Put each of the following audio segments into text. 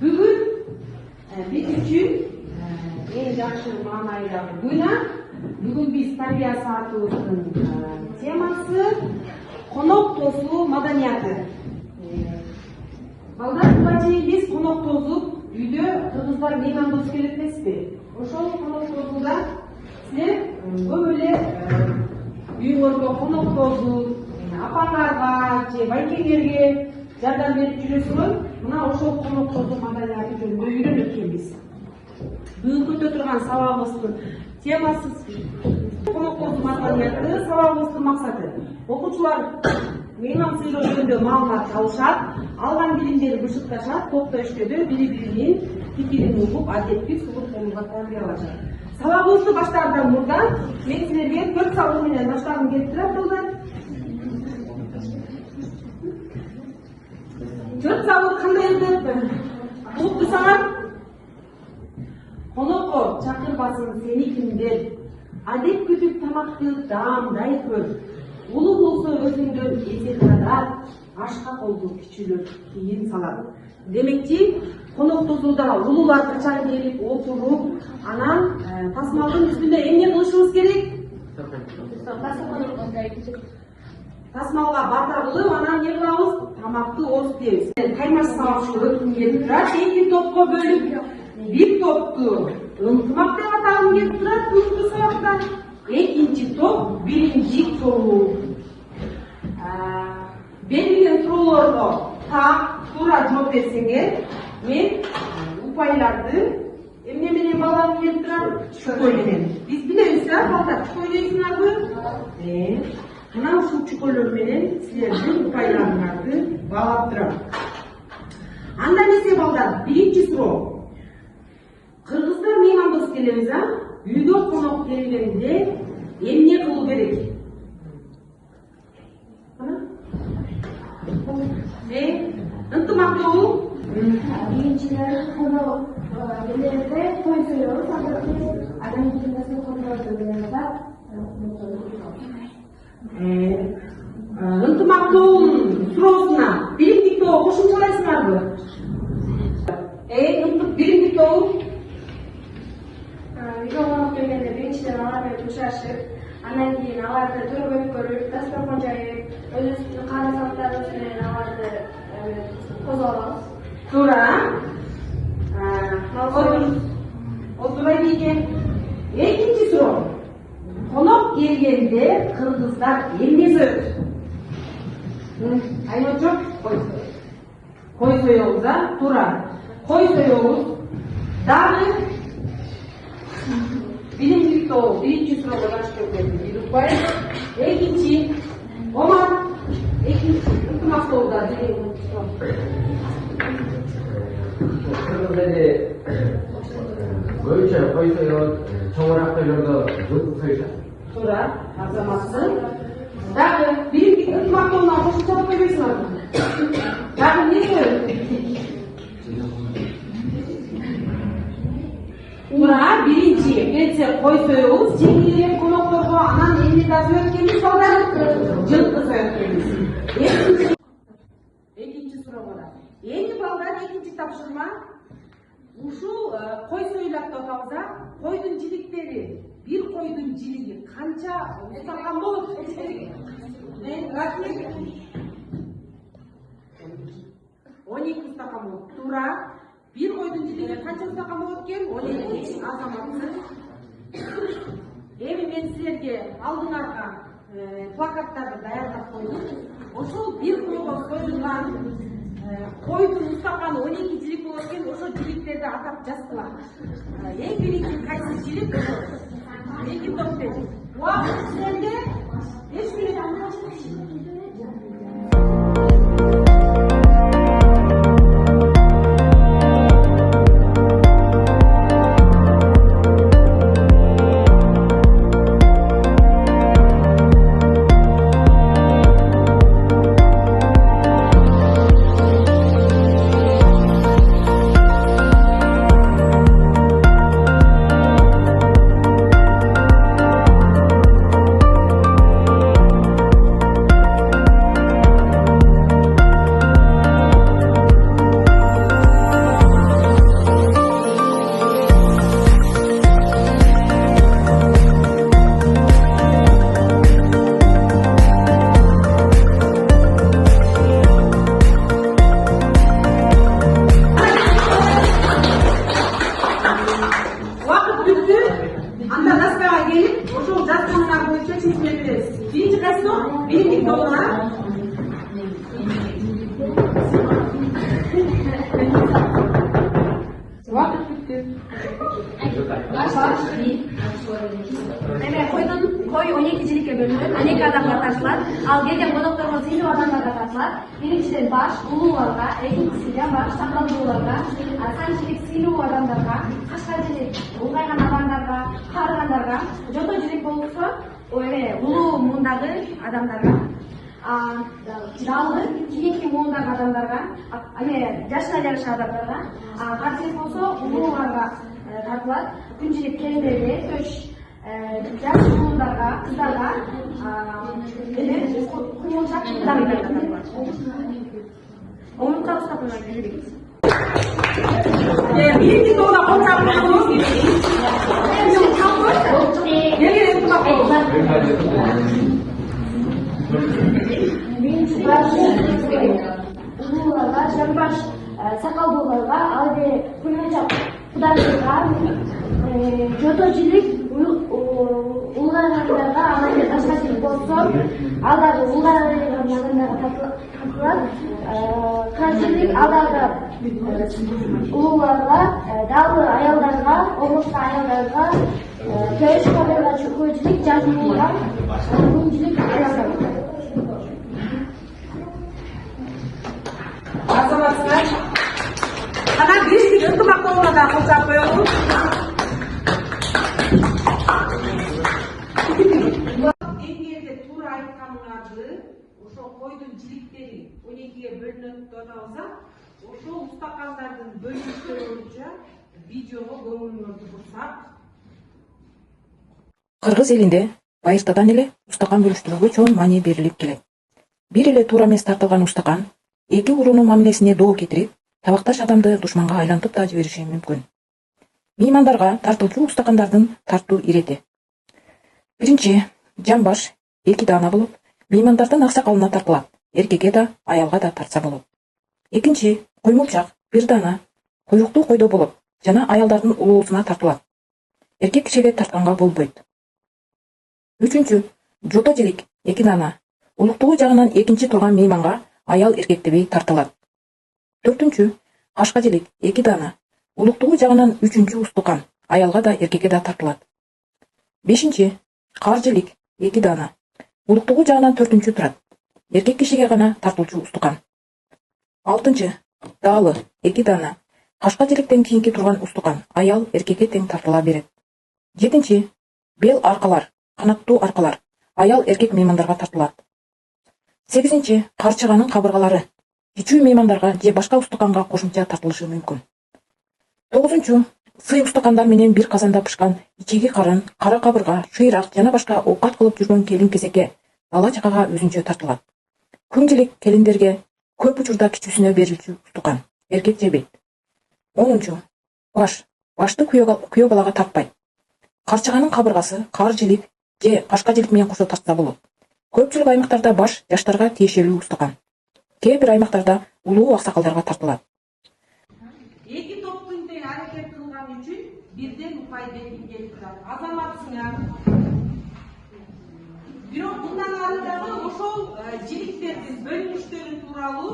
Бүгін biz үшін ең жақсы мағынайдағы күні. Бүгін біз тарбия саатыбыздың темасы қонақ тосу маданияты. Балдар бачи біз қонақ тосып, үйде қырғыздар меймандос келет емеспи? Ошол қонақ тосуда силер көп эле үйүңөргө қонақ тосуп, апаңарга же байкеңерге жардам берип жүрөсүңөр. Мына ошол қонақ тосу маданияты жөнүндө үйрөнүп келебиз. Бүгүн көтө турган сабагыбыздын темасы қонақ тосу маданияты. Сабагыбыздын максаты окуучулар мейман сыйлоо жөнүндө маалымат алышат, алган билимдерин бышыкташат, топто иштөөдө бири-биринин пикирин угуп, адепти сулук-коомго тарбиялашат. Сабагыбызды баштаардан мурда мен силерге 4 сабак менен баштагым келип турат балдар. 4 сабак кандай өтөт? Угупту саңар? Конокко чакырбасын сени кимдер? Адеп күтүп тамакты даамдай көр. Улуу болсо өзүңдөн эсеп кадат, ашка колду кичүүлөр кийин салат. Демекчи, конок тосууда улуулар качан келип отуруп, анан тасмалдын үстүндө эмне кылышыбыз керек? Тасмалга бата кылып, анан эмне кылабыз? Тамакты ооз дейбиз. Каймаш сабак өткүм келип турат, 2 топко бөлүп, бир топту ынтымак деп атагым келип турат бүгүнкү сабакта. Экинчи топ биринчи тобу. Берилген суроолорго так туура жооп берсеңер, мен упайларды эмне менен балам келип турат? Чүкөй менен. Биз билебиз, балдар, чүкөй дейсиңерби? Мына ушул чүкөйлөр менен силердин упайларыңарды баалап турам. Анда эмесе балдар, биринчи суроо. Кыргыздар меймандос келебиз, үйгө конок келгенде эмне кылуу керек? Ынтымактуу. Биринчиден конок келгенде той соёбуз, андан кийин конок келгенде ынтымактуунун суроосуна биримдикте кошумчалайсыңарбы? Биримдик тобу үйгө конок келгенде биринчиден алар менен жумшашып, андан кийин аларды төрөгөт көрүп, дасторкон жайып, өзүбүздүн кааласаттарыбыз менен аларды козгоп алабыз. Туура. Отурай экен. Экинчи суроо. Конок келгенде кыргыздар эмне соёт? Айночо, кой соёбуз, туура. Кой соёбуз. Дагы билимдик тобу биринчи суроого жакшы жооп берди. Бир упай. Экинчи Омар. Экинчи ынтымак тобуда кыргыз эли көбүнчө кой соёт, чоңураак тойлордо жылкы союшат. Туура, азаматсың. Дагы биримдик ынтымак тобуна кошумча жооп бербейсиңарбы? Дагы эмне соёт? Туура, биринчи келсе кой соёбуз, жеңилирээк конокторго, анан эмне да соёт экенбиз балдар? Жылкы соёт экенбиз. Экинчи суроого да. Эми балдар экинчи тапшырма. Ушул кой союлат деп атабыз, койдун жиликтери, бир койдун жилиги канча устакан болот? Рахмет. 12 устакан болот. Туура. Бир койдун жилиги канча устакан болот экен? 12. Азаматсың. Эми мен силерге алдыңарга плакаттарды даярдап койдум. Ошол бир койго союлган койдун устаканы 12 жилик болот экен, ошол жиликтерди атап жазгыла. Эң биринчи кайсы жилик? Эки топ деп. Убакыт силерде 5 мүнөт. baş, bir. Evet, koy 12 cilikке bölünür. 12 adamlar tартылат. Al келген конокторго сыйынып адамдарга тартылат. Биринчиден баш, улууларга, экинчиси жамбаш, сакалдууларга, санчилик сыйынуу адамдарга, кашкарчилик улгайган адамдарга, каарыгандарга, жото жилик болсо, улуу муундагы адамдарга, жалы, кийинки муундагы адамдарга, жашына жараша адамдарга, карчылык болсо улууларга тартылат. Күнчилик келиндерге, төш жаш муундарға, қыздарға, құймылшақ қыздарға тартылат. Омыртқа ұстап қойған жүрегіз. Birinci doğru kontak oldu. Gelin ıntımақ oldu. Улууларга, жамбаш, сакалдууларга, албе құймылшақ құдайларға, жото жилик улгайгандарга, аларга ташкачылык болсо, алдагы улгайган адамдарга тартылат. Карчылык алдагы улууларга, далы аялдарга, омуртка аялдарга, төш кабырга чөкөөчүлүк, жаш муулга, күнчүлүк аялдарга. Азаматсыңар. Ана биштик ынтымақ болғанда қылсақ қойылу. Эңгерде туура айтканыңарды, ошо койдун жиликтери 12ге бөлүнөт деп атабыза, ошо устакандардын бөлүнүштөрү боюнча видеого көңүлүңөрдү бурсак. Кыргыз элинде байыртадан эле устакан бөлүштүрүүгө чоң маани берилип келет. Бир эле туура эмес тартылган устакан эки уруунун мамилесине доо кетирип, табакташ адамды душманга айлантып да жибериши мүмкүн. Меймандарга тартылчу устакандардын тартуу ирети. Биринчи, жамбаш 2 даана болуп, меймандардын аксакалына тартылат. Эркекке да, аялга да тартса болот. Экинчи, куймукчак 1 даана куйруктуу койдо болуп, жана аялдардын улуусуна тартылат. Эркек кишиге тартканга болбойт. Үчүнчү, жото жилик 2 даана. Улуктугу жагынан экинчи турган мейманга аял эркектебей тартылат. Төртүнчү, кашка жилик 2 даана. Улуктугу жагынан 3-чү устукан, аялга да эркекке да тартылат. Бешинчи, кар жилик 2 даана. Улуктугу жагынан 4-чү турат. Эркек кишиге гана тартылчу устукан. Алтынчы, далы 2 даана. Кашка жиликтен кийинки турган устукан, аял эркекке тең тартыла берет. Жетинчи, бел аркалар, канаттуу аркалар, аял эркек меймандарга тартылат. 8-чи, карчыганын кабыргалары, кичүү меймандарга же башка устуканга кошумча тартылышы мүмкүн. 9-чу, сый устукандар менен бир казанда пышкан ичиги карын, кара кабырга, шыйрак жана башка оокат кылып жүргөн келин-кезекке, бала чакага өзүнчө тартылат. Күнчилик келиндерге көп учурда кичүүсүнө берилчү устукан, эркек жебейт. 10-чу, башты күйөө балага тартпайт. Карчыганын кабыргасы, кар жилик же кашка жилик менен кошо тартса болот. Көпчүлүк аймактарда баш жаштарга тиешелүү устукан. Кээ бир аймактарда улуу аксакалдарга тартылат. Эки топтун тең аракет кылган үчүн бирден упай берилип турат. Азаматсыңар. Бирок мындан ары дагы ошол жиликтердин бөлүнүштөрү тууралуу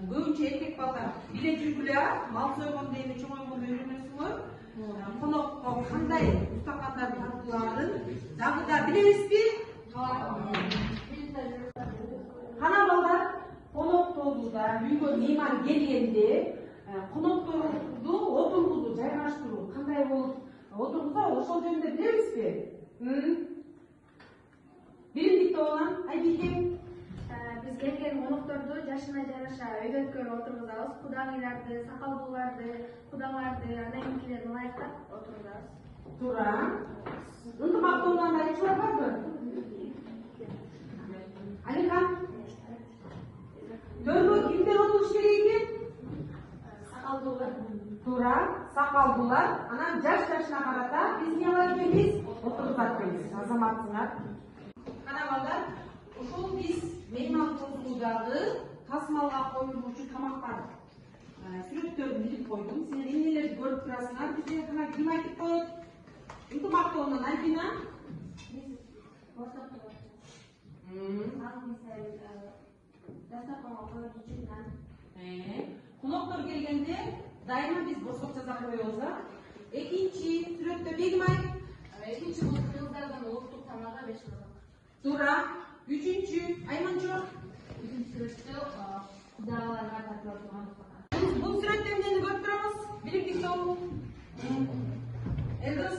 көбүнчө эркек балдар биле жүргүлө, мал сойгондо эми чоңойгондо үйрөнөсүңөр. Конокко кандай устакандар тартылаарын дагы да билебизби? Кана балдар, коноктордуда үйгө мейман келгенде конокторду отургузуу, жайгаштыруу кандай болуп отургуза, ошол жөнүндө билебизби? Биримдикте болгон Айбике. Биз келген конокторду жашына жараша өйдөткө отургузабыз. Кудаңыйларды, сакалдууларды, кудаңарды, анакилерин ылайыктап отургузабыз. Туура. Ынтымак болгондо ич барбы? Алихан. Төргө кимдер отуруш керек экен? Сакалдуулар. Туура, сакалдуулар. Анан жашына карата биз эмне кылат экенбиз? Отургузат экенбиз. Азаматсыңар. Кана балдар, ошол биз мейман тобудагы тасмалга коюлуучу тамактар сүрөттөрүн илип койдум. Силер эмнелерди көрүп турасыңар? Бизге гана ким айтып коет? Ынтымактуулугунан Альбина. Коноктор келгенде дайыма биз борсок жаза коебуз, Экинчи сүрөттө Бегимай. Экинчи бул кыргыздардын улуттук тамагы 5 кызык. Туура. Үчүнчү Айманчо. Үчүнчү сүрөттө кудаларга тартылып турган устакан. Бул сүрөттө эмнени көрүп турабыз? Биримдик суу. Элдос.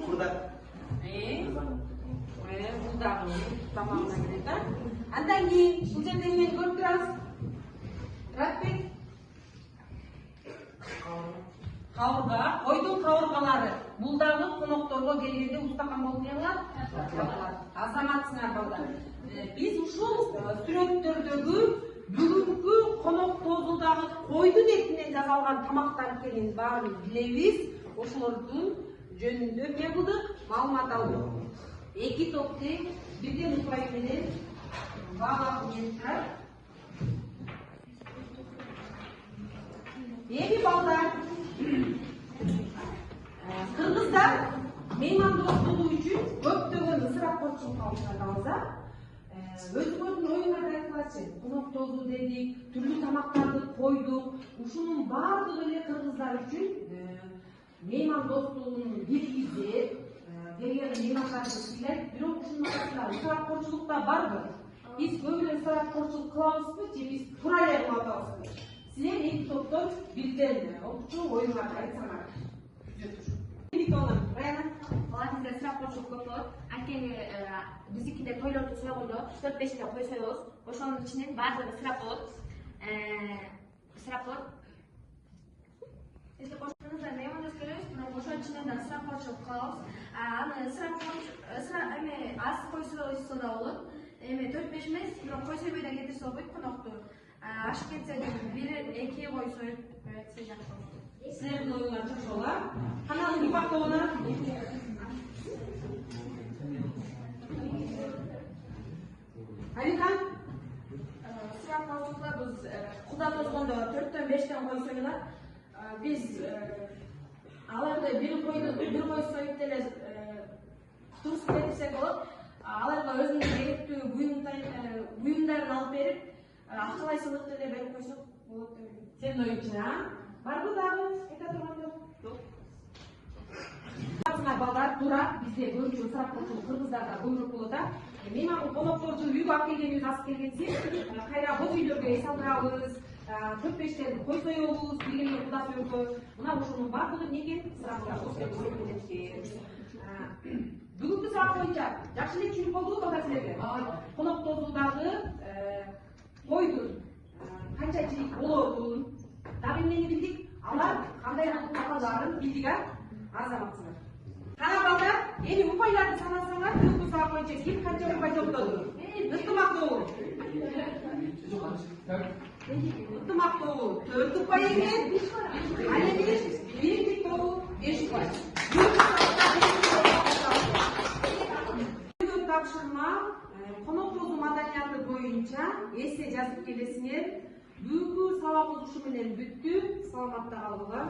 Burada. Булдагы тамагына кирет да. Андан кийин бул жерде эмнени көрүп турабыз? Ратбек. Кабырга, койдун кабыргалары. Бул дагы конокторго келгенде устакан болуп калат. Азаматсыңар балдар. Биз ушул сүрөттөрдөгү бүгүнкү конок тозудагы койдун этинен жасалган тамактар экенин баарын билебиз. Ошолордун жөнүндө эмне кылдык? Маалымат алдык. Эки топ тең бирден упай менен баалап турат. Эми балдар, кыргыздар меймандостугу үчүн көптөгөн ысырапкорчулукка учурабыз. Өзүңөрдүн оюңарды айткылачы. Конок тозу дедик, түрлүү тамактарды койдук. Ушунун баардыгы эле кыргыздар үчүн меймандостугунун бир изи, келген меймандарды сыйлайт. Бирок ушунун арасында ысырапкорчулук да барбы? Биз көп эле ысырапкорчулук кылабызбы же биз туура эле кылып атабызбы? Силер эки топтон бирден окчу оюңарды айтсаңар. Ала бизде ысырапкорчулук көп болот. Анткени биздикиде тойлорду сойгондо 4-5 эле кой соебуз. Ошонун ичинен баардыгы ысырап болот. Ысырап болот. Эсте кошконуздар меймандос келебиз, бирок ошонун ичинен да ысырапкорчулук кылабыз. Аны аз кой сойсо да болот. Эми 4-5 эмес, бирок кой сойбой да кетирсе болбойт конокту. Ашып кетсе 1-2 кой союп берсе жакшы болот. Силердин оюңар жакшы болот. Каналдын ипактоона. Алихан. Ысырапкорчулукта биз куда тозгондо 4-төн 5тен кой союлат. Биз аларды бир кой союп деле турсуп кетирсек болот. Аларга өзүнүн керектүү буюмдарын алып берип, акчалайсыздык деле берип койсок болот деп ойлойм. Сенин оюңча, барбы дагы айта тургандыр? Жок. Балдар туура бизде көбүнчө ысырапкорчулук кыргыздарда көбүрөөк болот да. Мейман конокторду үйгө алып келгенибиз аз келгенсиз, кайра боз үйлөргө эс алдырабыз, 4-5тен кой соебуз, биргене куда соебуз. Мына ошонун баардыгы эмне экен? Ысырапкорчулук деп эсептелет. Бүгүнкү сурак боюнча жакшы эле түшүнүп болдубу балдар силерге? Конок тозуудагы койдун канча жийик болорун, дагы эмнени билдик? Алар кандай акылдарын билдик, азаматсыңар. Кана балдар, эми упайларды санасаңар, бүгүнкү сурак боюнча ким канча упай топтоду? Ынтымактуу. Ынтымактуу 4 упай экен. Ал эми биримдик тобу 5 упай. Тапшырма конок тозуу маданияты боюнча эссе жазып келесиңер. Бүгүнкү сабагыбыз ушу менен бүттү. Саламатта калгыла.